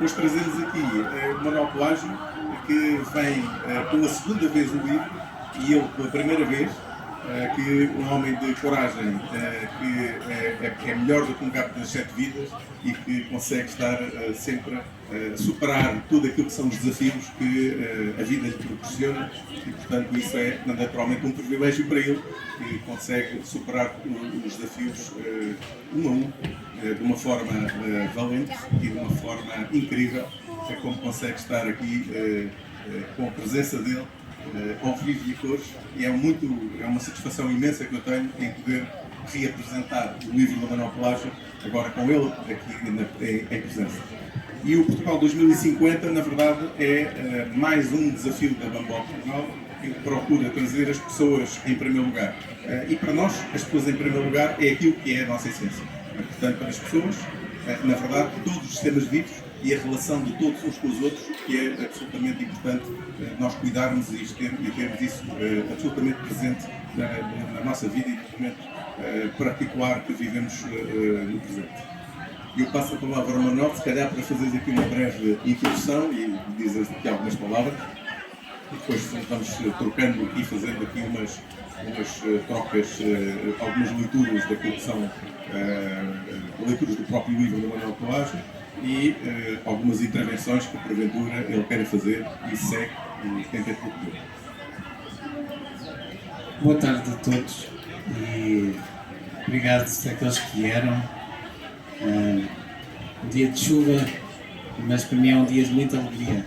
Hoje trazemos aqui o Manuel Pelágio, que vem pela segunda vez no livro, e ele pela primeira vez, que um homem de coragem, que é melhor do que um gato das 7 vidas e que consegue estar sempre a superar tudo aquilo que são os desafios que a vida lhe proporciona, e portanto isso é naturalmente um privilégio para ele, que consegue superar os desafios um a um, de uma forma valente e de uma forma incrível, como consegue estar aqui com a presença dele ao vivo e a cores, e é uma satisfação imensa que eu tenho em poder reapresentar o livro do Manuel Pelágio, agora com ele aqui em presença. E o Portugal 2050, na verdade, é mais um desafio da Bamboo Portugal, que procura trazer as pessoas em primeiro lugar. E para nós, as pessoas em primeiro lugar é aquilo que é a nossa essência. Portanto, para as pessoas, na verdade, todos os sistemas vivos e a relação de todos uns com os outros, que é absolutamente importante nós cuidarmos e termos isso absolutamente presente na nossa vida e no momento particular que vivemos no presente. Eu passo a palavra ao Manuel, se calhar para fazeres aqui uma breve introdução e dizeres aqui algumas palavras, e depois vamos trocando aqui, fazendo aqui umas trocas, algumas leituras daquilo que são leituras do próprio livro do Manuel Pelágio, e algumas intervenções que porventura ele queira fazer e segue e tenta propor. Boa tarde a todos e obrigado àqueles que vieram. Um dia de chuva, mas para mim é um dia de muita alegria.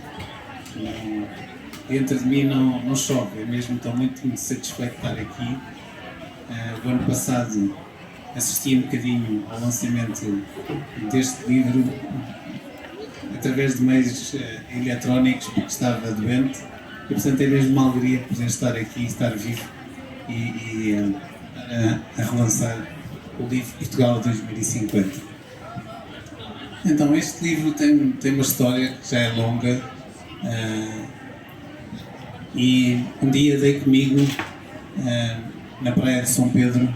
Dentro de mim não chove, eu mesmo estou muito satisfeito de estar aqui. O ano passado assisti um bocadinho ao lançamento deste livro através de meios eletrónicos, porque estava doente, e portanto é mesmo uma alegria poder estar aqui, estar vivo e a relançar o livro Portugal 2050. Então este livro tem uma história que já é longa, e um dia dei comigo na praia de São Pedro,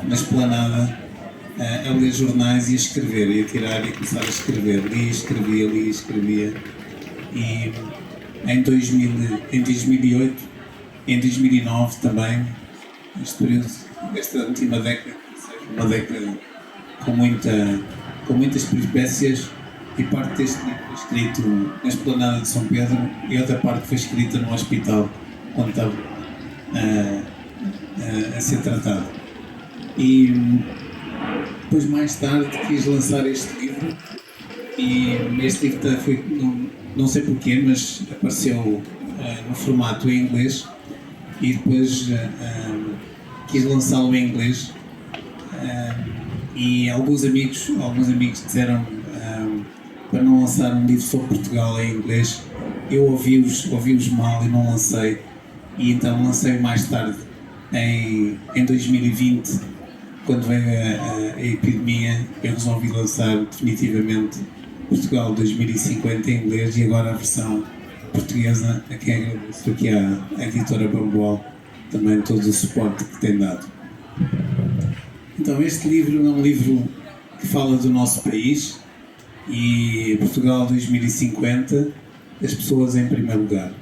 na esplanada, a ler jornais e a escrever, e a tirar e começar a escrever. Li, escrevia. E em 2008, em 2009 também, esta última década, uma década com muitas peripécias, e parte deste livro foi escrito na esplanada de São Pedro e outra parte foi escrita no hospital onde estava a ser tratado. E depois, mais tarde, quis lançar este livro, e este livro foi, não sei porquê, mas apareceu no formato em inglês, e depois quis lançá-lo em inglês, e alguns amigos disseram para não lançar um livro sobre Portugal em inglês. Eu ouvi-os mal e não lancei, e então lancei mais tarde, em 2020, quando veio a epidemia. Eu resolvi lançar definitivamente Portugal 2050 em inglês, e agora a versão portuguesa, a quem agradeço aqui à editora Bamboo também todo o suporte que tem dado. Então este livro é um livro que fala do nosso país, e Portugal 2050, as pessoas em primeiro lugar.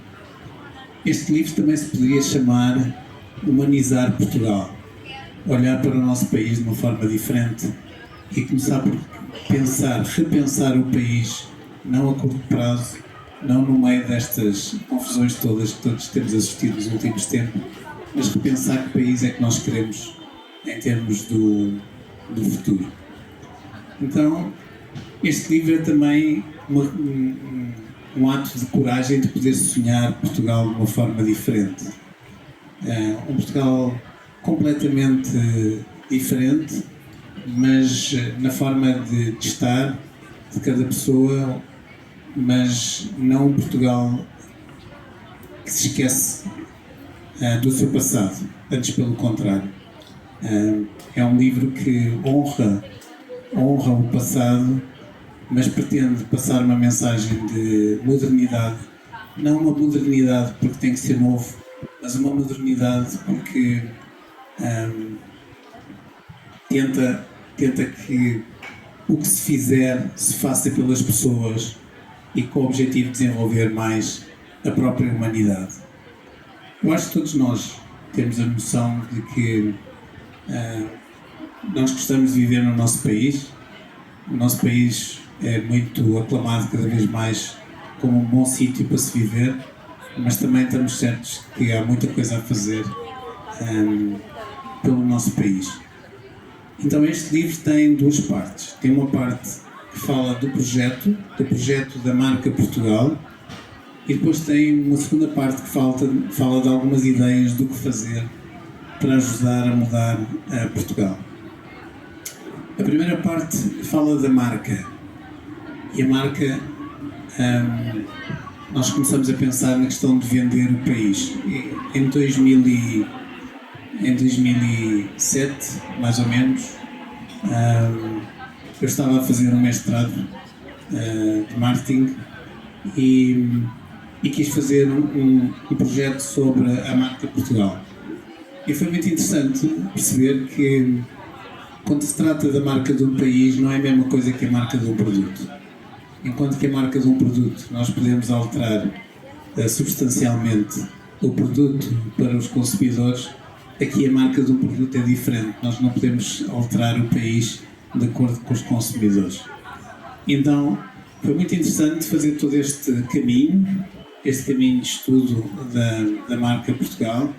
Este livro também se poderia chamar Humanizar Portugal, olhar para o nosso país de uma forma diferente e começar por repensar o país, não a curto prazo, não no meio destas confusões todas que todos temos assistido nos últimos tempos, mas repensar que país é que nós queremos em termos do futuro. Então, este livro é também um ato de coragem de poder sonhar Portugal de uma forma diferente. Um Portugal completamente diferente, mas na forma de estar de cada pessoa, mas não um Portugal que se esquece do seu passado, antes pelo contrário. É um livro que honra o passado, mas pretende passar uma mensagem de modernidade, não uma modernidade porque tem que ser novo, mas uma modernidade porque tenta que o que se fizer se faça pelas pessoas e com o objetivo de desenvolver mais a própria humanidade. Eu acho que todos nós temos a noção de que nós gostamos de viver no nosso país. O nosso país é muito aclamado cada vez mais como um bom sítio para se viver, mas também estamos certos que há muita coisa a fazer pelo nosso país. Então este livro tem duas partes. Tem uma parte que fala do projeto da marca Portugal, e depois tem uma segunda parte que fala de algumas ideias do que fazer para ajudar a mudar Portugal. A primeira parte fala da marca. E a marca, nós começamos a pensar na questão de vender o país. Em 2007, mais ou menos, eu estava a fazer um mestrado de marketing e quis fazer um projeto sobre a marca Portugal. E foi muito interessante perceber que, quando se trata da marca de um país, não é a mesma coisa que a marca de um produto. Enquanto que a marca de um produto nós podemos alterar substancialmente o produto para os consumidores, aqui a marca de um produto é diferente. Nós não podemos alterar o país de acordo com os consumidores. Então, foi muito interessante fazer todo este caminho de estudo da marca Portugal,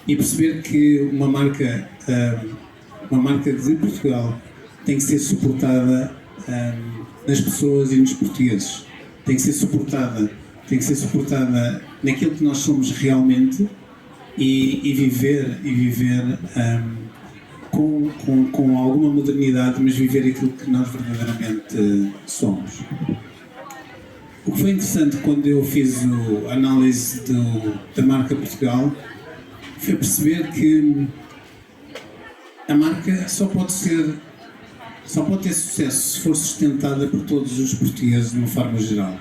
e perceber que uma marca de Portugal tem que ser suportada nas pessoas e nos portugueses. Tem que ser suportada naquilo que nós somos realmente, e viver com alguma modernidade, mas viver aquilo que nós verdadeiramente somos. O que foi interessante quando eu fiz a análise da marca Portugal foi perceber que a marca só pode ter sucesso se for sustentada por todos os portugueses de uma forma geral.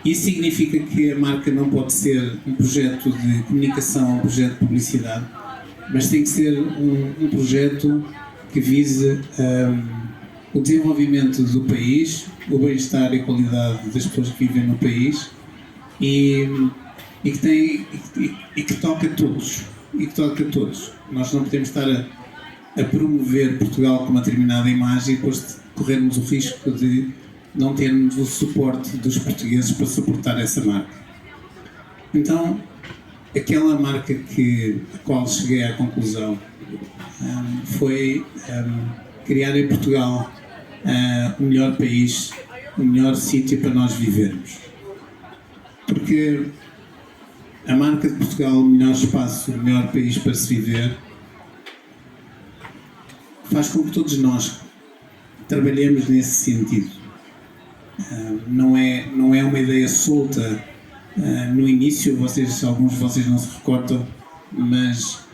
Isso significa que a marca não pode ser um projeto de comunicação, um projeto de publicidade, mas tem que ser um projeto que vise o desenvolvimento do país, o bem-estar e a qualidade das pessoas que vivem no país, e que toca a todos. Nós não podemos estar a promover Portugal com uma determinada imagem e depois corrermos o risco de não termos o suporte dos portugueses para suportar essa marca. Então, aquela marca a qual cheguei à conclusão foi criar em Portugal o melhor país, o melhor sítio para nós vivermos. Porque a marca de Portugal, o melhor espaço, o melhor país para se viver, faz com que todos nós trabalhemos nesse sentido. Não é uma ideia solta. No início, alguns de vocês não se recordam, mas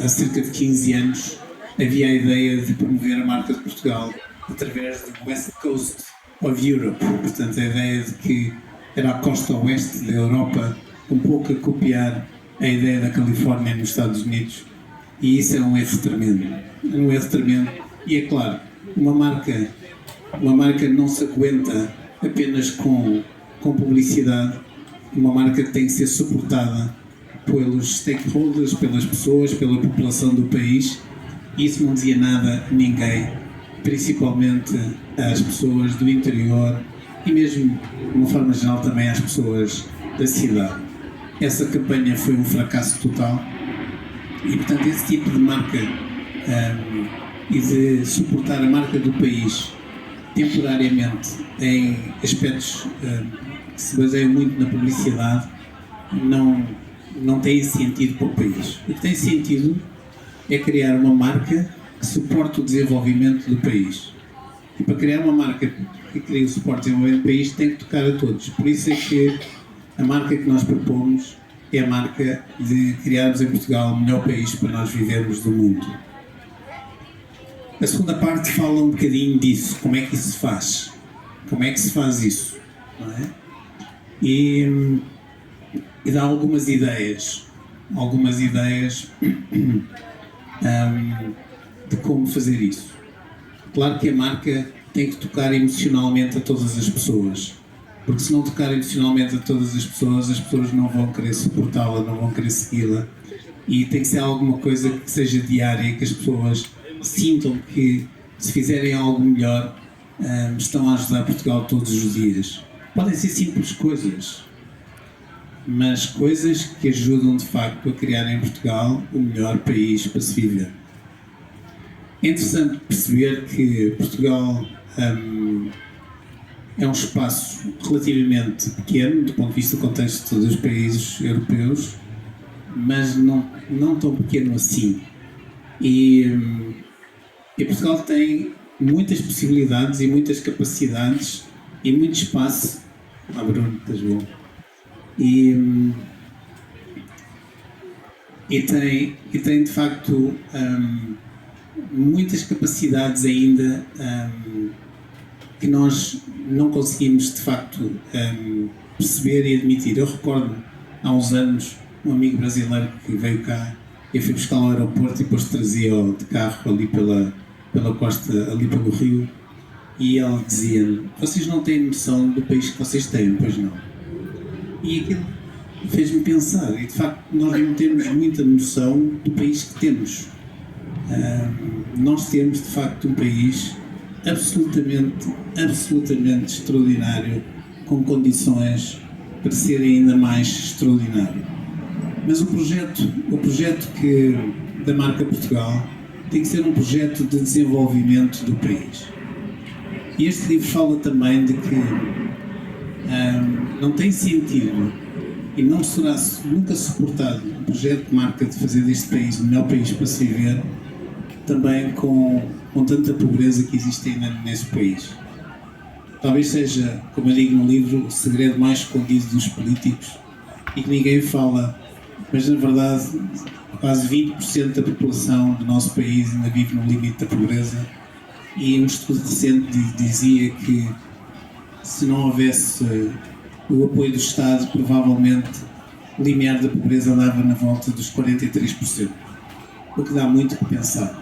há cerca de 15 anos havia a ideia de promover a marca de Portugal através do West Coast of Europe. Portanto, a ideia de que era a costa oeste da Europa, um pouco a copiar a ideia da Califórnia nos Estados Unidos. E isso é um erro tremendo. E é claro, uma marca não se aguenta apenas com publicidade. Uma marca tem que ser suportada pelos stakeholders, pelas pessoas, pela população do país. Isso não dizia nada a ninguém, principalmente às pessoas do interior e mesmo, de uma forma geral, também às pessoas da cidade. Essa campanha foi um fracasso total. E, portanto, esse tipo de marca e de suportar a marca do país temporariamente em aspectos que se baseiam muito na publicidade não tem sentido para o país. O que tem sentido é criar uma marca que suporte o desenvolvimento do país. E para criar uma marca que crie o suporte ao desenvolvimento do país tem que tocar a todos. Por isso é que a marca que nós propomos é a marca de criarmos em Portugal o melhor país para nós vivermos do mundo. A segunda parte fala um bocadinho disso, como é que isso se faz, como é que se faz isso, não é? E dá algumas ideias de como fazer isso. Claro que a marca tem que tocar emocionalmente a todas as pessoas. Porque se não tocar emocionalmente a todas as pessoas não vão querer suportá-la, não vão querer segui-la. E tem que ser alguma coisa que seja diária, que as pessoas sintam que, se fizerem algo melhor, estão a ajudar Portugal todos os dias. Podem ser simples coisas, mas coisas que ajudam de facto a criar em Portugal o melhor país para se viver. É interessante perceber que Portugal é um espaço relativamente pequeno do ponto de vista do contexto dos países europeus, mas não tão pequeno assim. E Portugal tem muitas possibilidades e muitas capacidades e muito espaço. Bruno, estás bom? E tem de facto muitas capacidades ainda que nós não conseguimos de facto perceber e admitir. Eu recordo há uns anos um amigo brasileiro que veio cá, eu fui buscar ao aeroporto e depois trazia-o de carro ali pela costa, ali pelo rio, e ele dizia-me: vocês não têm noção do país que vocês têm, pois não? E aquilo fez-me pensar, e de facto nós não temos muita noção do país que temos. Nós temos de facto um país absolutamente extraordinário, com condições para ser ainda mais extraordinário. Mas o projeto da marca Portugal tem que ser um projeto de desenvolvimento do país. E este livro fala também de que não tem sentido e não será nunca suportado um projeto de marca de fazer deste país o melhor país para se viver, também com tanta pobreza que existe ainda nesse país. Talvez seja, como eu digo no livro, o segredo mais escondido dos políticos e que ninguém fala, mas na verdade quase 20% da população do nosso país ainda vive no limite da pobreza, e um estudo recente dizia que se não houvesse o apoio do Estado, provavelmente o limiar da pobreza andava na volta dos 43%, o que dá muito que pensar.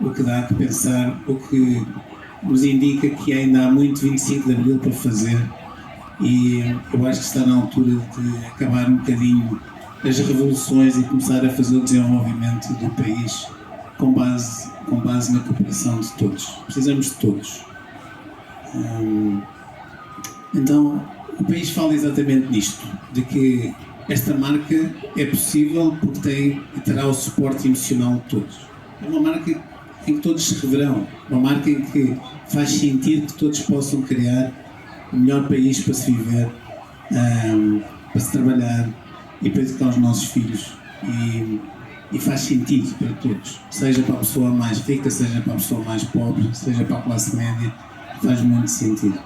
O que nos indica que ainda há muito 25 de Abril para fazer, e eu acho que está na altura de acabar um bocadinho as revoluções e começar a fazer o desenvolvimento do país com base na cooperação de todos. Precisamos de todos. Então, o país fala exatamente nisto, de que esta marca é possível porque tem e terá o suporte emocional de todos. É uma marca em que todos se reverão, uma marca em que faz sentido que todos possam criar o melhor país para se viver, para se trabalhar e para educar os nossos filhos, e faz sentido para todos, seja para a pessoa mais rica, seja para a pessoa mais pobre, seja para a classe média, faz muito sentido.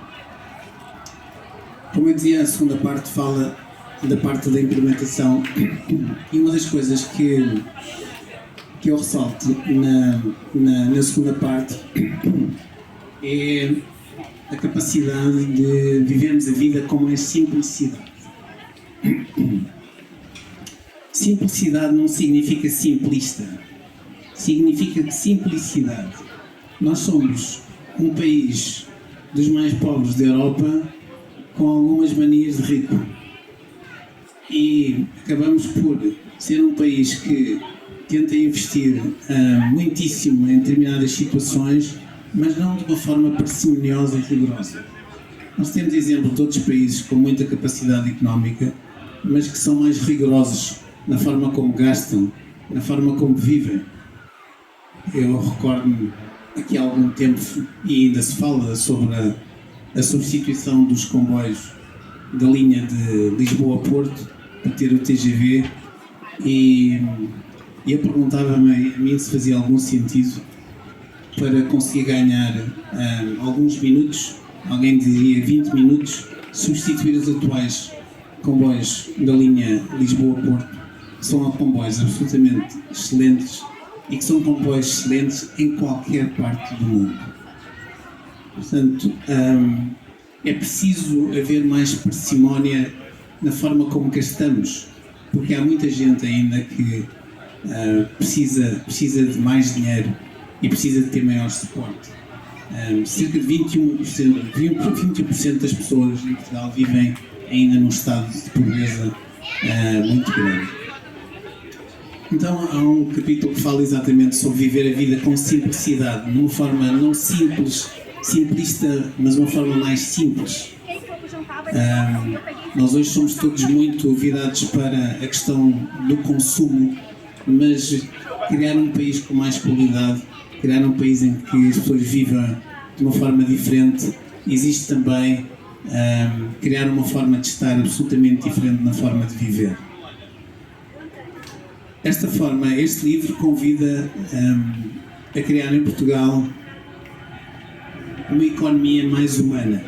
Como eu dizia, a segunda parte fala da parte da implementação, e uma das coisas que eu ressalto na segunda parte é a capacidade de vivermos a vida com mais simplicidade. Simplicidade não significa simplista, significa simplicidade. Nós somos um país dos mais pobres da Europa com algumas manias de rico, e acabamos por ser um país que tenta investir muitíssimo em determinadas situações, mas não de uma forma parcimoniosa e rigorosa. Nós temos exemplo de outros países com muita capacidade económica, mas que são mais rigorosos na forma como gastam, na forma como vivem. Eu recordo-me aqui há algum tempo, e ainda se fala sobre a substituição dos comboios da linha de Lisboa-Porto para ter o TGV, e eu perguntava-me a mim se fazia algum sentido para conseguir ganhar alguns minutos, alguém dizia 20 minutos, substituir os atuais comboios da linha Lisboa-Porto, que são comboios absolutamente excelentes e que são comboios excelentes em qualquer parte do mundo. Portanto, é preciso haver mais parcimónia na forma como gastamos, porque há muita gente ainda que precisa de mais dinheiro e precisa de ter maior suporte. cerca de 21% das pessoas em Portugal vivem ainda num estado de pobreza muito grande. Então há um capítulo que fala exatamente sobre viver a vida com simplicidade, numa forma não simplista, mas uma forma mais simples. Nós hoje somos todos muito virados para a questão do consumo, mas criar um país com mais qualidade, criar um país em que as pessoas vivam de uma forma diferente, existe também criar uma forma de estar absolutamente diferente na forma de viver. Desta forma, este livro convida a criar em Portugal uma economia mais humana,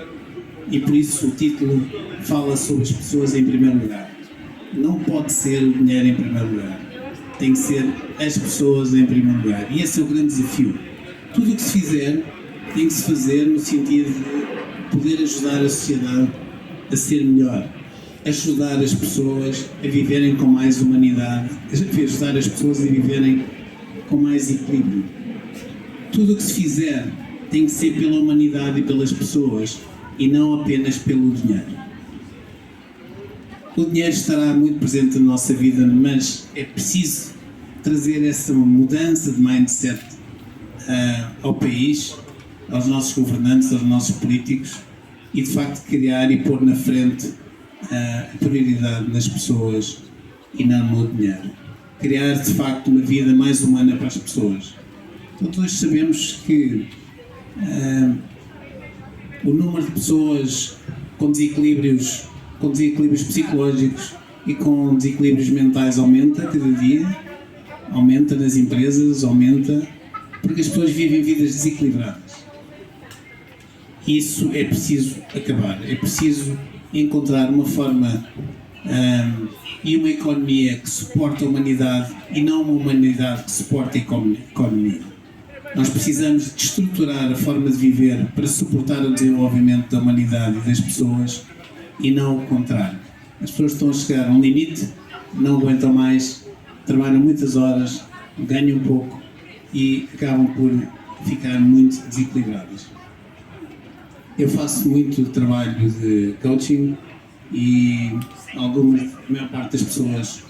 e por isso o título fala sobre as pessoas em primeiro lugar. Não pode ser o dinheiro em primeiro lugar, tem que ser as pessoas em primeiro lugar, e esse é o grande desafio. Tudo o que se fizer tem que se fazer no sentido de poder ajudar a sociedade a ser melhor, ajudar as pessoas a viverem com mais humanidade, ajudar as pessoas a viverem com mais equilíbrio. Tudo o que se fizer tem que ser pela humanidade e pelas pessoas, e não apenas pelo dinheiro. O dinheiro estará muito presente na nossa vida, mas é preciso trazer essa mudança de mindset ao país, aos nossos governantes, aos nossos políticos, e de facto criar e pôr na frente a prioridade nas pessoas e não no dinheiro. Criar de facto uma vida mais humana para as pessoas. Então, todos sabemos que o número de pessoas com desequilíbrios psicológicos e com desequilíbrios mentais aumenta cada dia, aumenta nas empresas, aumenta porque as pessoas vivem vidas desequilibradas. Isso é preciso acabar, é preciso encontrar uma forma e uma economia que suporte a humanidade e não uma humanidade que suporte a economia. Nós precisamos de estruturar a forma de viver para suportar o desenvolvimento da humanidade e das pessoas e não o contrário. As pessoas estão a chegar a um limite, não aguentam mais, trabalham muitas horas, ganham pouco e acabam por ficar muito desequilibradas. Eu faço muito trabalho de coaching e a maior parte das pessoas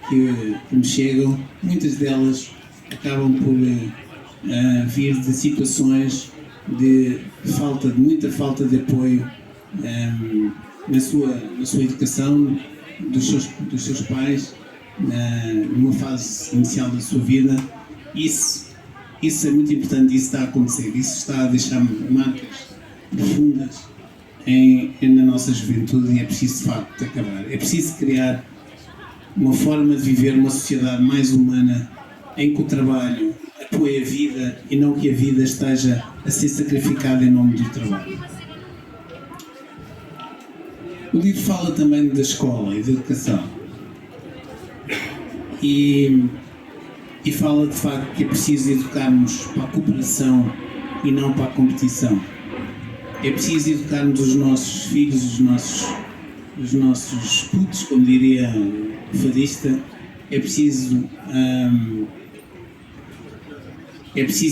que me chegam, muitas delas acabam por vir de situações de muita falta de apoio na sua educação, dos seus pais, numa fase inicial da sua vida. Isso é muito importante, isso está a acontecer, isso está a deixar marcas profundas na nossa juventude, e é preciso de facto acabar. É preciso criar uma forma de viver uma sociedade mais humana, em que o trabalho apoie a vida e não que a vida esteja a ser sacrificada em nome do trabalho. O livro fala também da escola e da educação e fala de facto que é preciso educarmos para a cooperação e não para a competição. É preciso educarmos os nossos filhos, os nossos putos, como diria o fadista. É preciso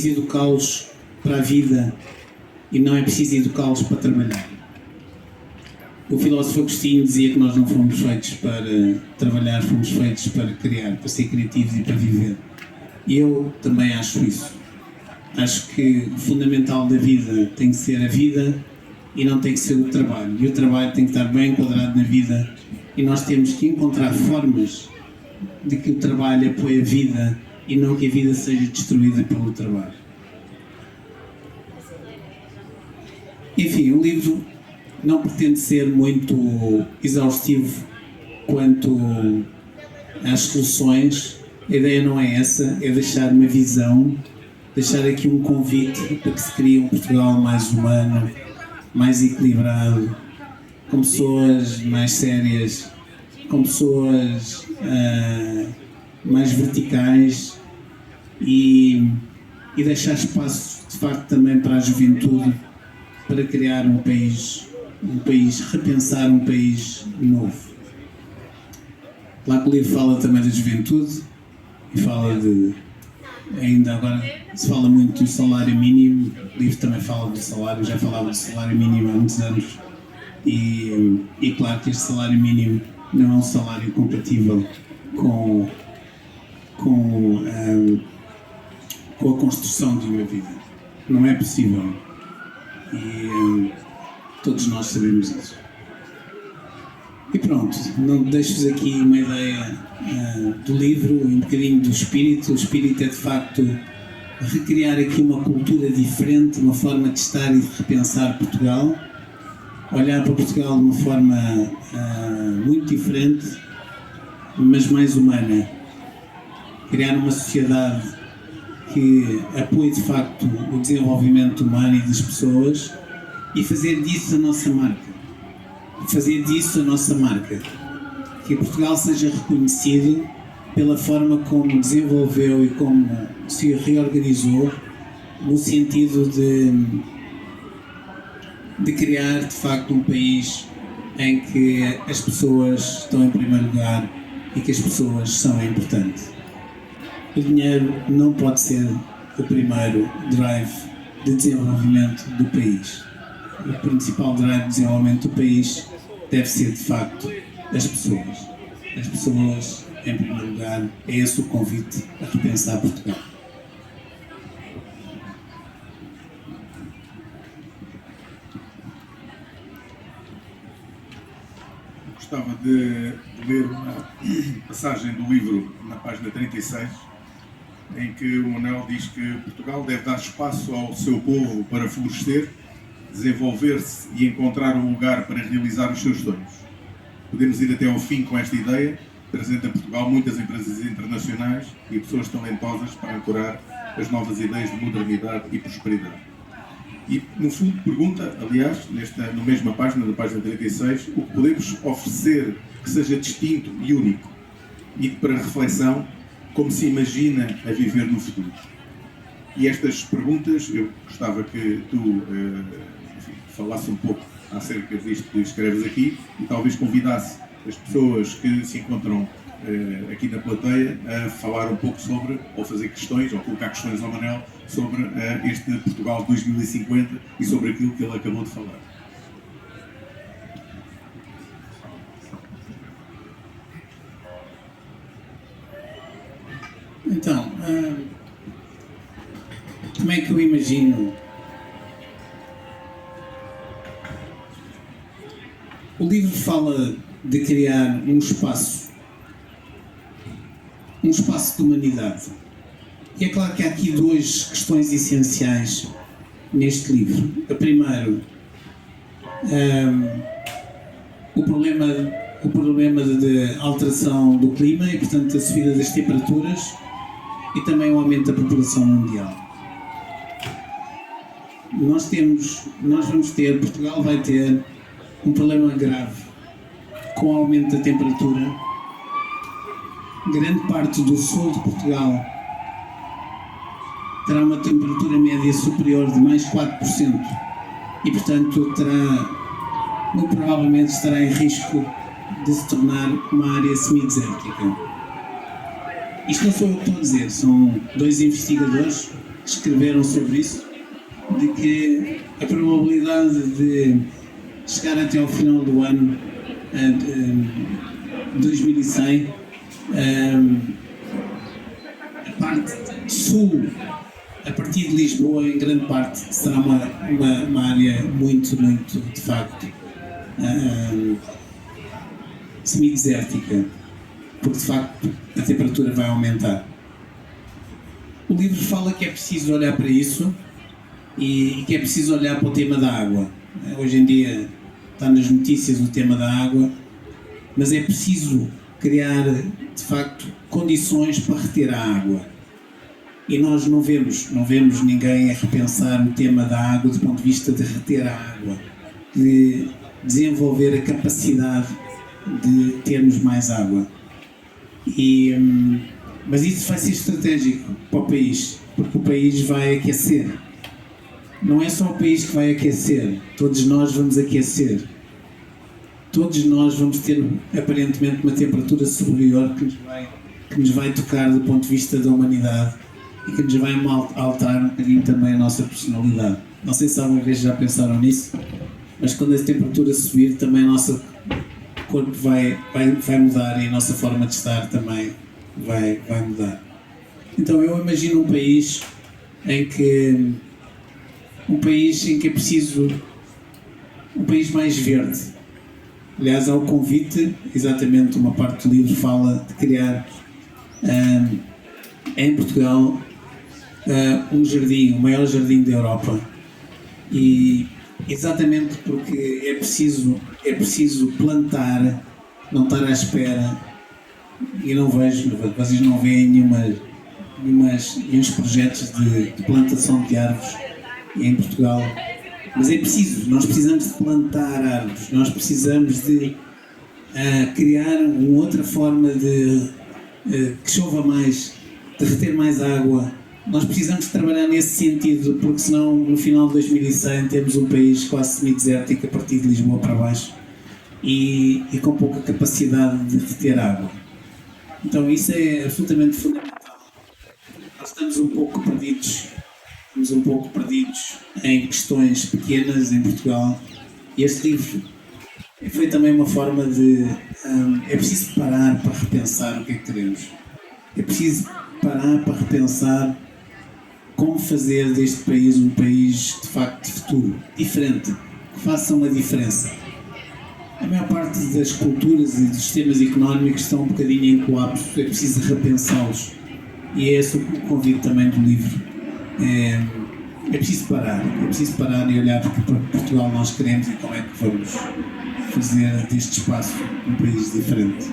educá-los para a vida e não é preciso educá-los para trabalhar. O filósofo Agostinho dizia que nós não fomos feitos para trabalhar, fomos feitos para criar, para ser criativos e para viver. E eu também acho isso. Acho que o fundamental da vida tem que ser a vida e não tem que ser o trabalho. E o trabalho tem que estar bem enquadrado na vida, e nós temos que encontrar formas de que o trabalho apoie a vida e não que a vida seja destruída pelo trabalho. Enfim, o livro não pretende ser muito exaustivo quanto às soluções. A ideia não é essa, é deixar uma visão, deixar aqui um convite para que se crie um Portugal mais humano, mais equilibrado, com pessoas mais sérias, com pessoas mais verticais e deixar espaço de facto também para a juventude, para criar um país, repensar um país novo. Lá que o livro fala também da juventude e fala de ainda agora se fala muito do salário mínimo, o livro também fala do salário, já falava do salário mínimo há muitos anos, e claro que este salário mínimo não é um salário compatível com a construção de uma vida. Não é possível. E todos nós sabemos isso. E pronto, não deixo-vos aqui uma ideia do livro, um bocadinho do espírito. O espírito é de facto recriar aqui uma cultura diferente, uma forma de estar e de repensar Portugal, olhar para Portugal de uma forma muito diferente, mas mais humana. Criar uma sociedade que apoie de facto o desenvolvimento humano e das pessoas e fazer disso a nossa marca. Fazer disso a nossa marca. Que Portugal seja reconhecido pela forma como desenvolveu e como se reorganizou, no sentido de criar de facto um país em que as pessoas estão em primeiro lugar e que as pessoas são importantes. O dinheiro não pode ser o primeiro drive de desenvolvimento do país. O principal drive de desenvolvimento do país deve ser, de facto, as pessoas. As pessoas, em primeiro lugar, é esse o convite a repensar Portugal. Gostava de ler uma passagem do livro na página 36, em que o Manuel diz que Portugal deve dar espaço ao seu povo para florescer, desenvolver-se e encontrar um lugar para realizar os seus sonhos. Podemos ir até ao fim com esta ideia, trazendo a Portugal muitas empresas internacionais e pessoas talentosas para ancorar as novas ideias de modernidade e prosperidade. E, no fundo, pergunta, aliás, na mesma página, na página 36, o que podemos oferecer que seja distinto e único, e para reflexão, como se imagina a viver no futuro. E estas perguntas, eu gostava que tu falasse um pouco acerca disto que escreves aqui e talvez convidasse as pessoas que se encontram aqui na plateia a falar um pouco sobre, ou fazer questões, ou colocar questões ao Manel sobre este Portugal de 2050 e sobre aquilo que ele acabou de falar. Então, como é que eu imagino? O livro fala de criar um espaço de humanidade. E é claro que há aqui duas questões essenciais neste livro. A primeira, o problema de alteração do clima e, portanto, a subida das temperaturas e também o aumento da população mundial. Portugal vai ter um problema grave com o aumento da temperatura. Grande parte do sul de Portugal terá uma temperatura média superior de mais 4% e, portanto, muito provavelmente estará em risco de se tornar uma área semidesértica. Isto não sou eu que estou a dizer, são dois investigadores que escreveram sobre isso, de que a probabilidade de chegar até ao final do ano 2100, a parte sul, a partir de Lisboa, em grande parte, será uma área muito, de facto, semidesértica, porque de facto a temperatura vai aumentar. O livro fala que é preciso olhar para isso e que é preciso olhar para o tema da água. Hoje em dia está nas notícias o tema da água, mas é preciso criar de facto condições para reter a água. E nós não vemos ninguém a repensar o tema da água do ponto de vista de reter a água, de desenvolver a capacidade de termos mais água. Mas isso vai ser estratégico para o país, porque o país vai aquecer. Não é só o país que vai aquecer, todos nós vamos aquecer. Todos nós vamos ter aparentemente uma temperatura superior que nos vai tocar do ponto de vista da humanidade e que nos vai alterar um bocadinho também a nossa personalidade. Não sei se alguma vez já pensaram nisso, mas quando a temperatura subir também o nosso corpo vai mudar e a nossa forma de estar também vai mudar. Então eu imagino um país em que é preciso um país mais verde. Aliás, há o convite, exatamente uma parte do livro fala de criar em Portugal um jardim, o maior jardim da Europa. E exatamente porque é preciso plantar, não estar à espera, e não vejo, vocês não veem nenhums projetos de plantação de árvores em Portugal, mas é preciso, nós precisamos de plantar árvores, nós precisamos de criar uma outra forma de que chova mais, de reter mais água. Nós precisamos de trabalhar nesse sentido, porque senão no final de 2100 temos um país quase semi-desértico a partir de Lisboa para baixo e com pouca capacidade de ter água. Então isso é absolutamente fundamental. Nós estamos um pouco perdidos em questões pequenas em Portugal, e este livro foi também uma forma de... é preciso parar para repensar o que é que queremos. É preciso parar para repensar como fazer deste país um país de facto de futuro, diferente, que faça uma diferença. A maior parte das culturas e dos sistemas económicos estão um bocadinho em colapso, é preciso repensá-los. E é esse o convite também do livro. É preciso parar e olhar para Portugal nós queremos e como é que vamos fazer deste espaço um país diferente.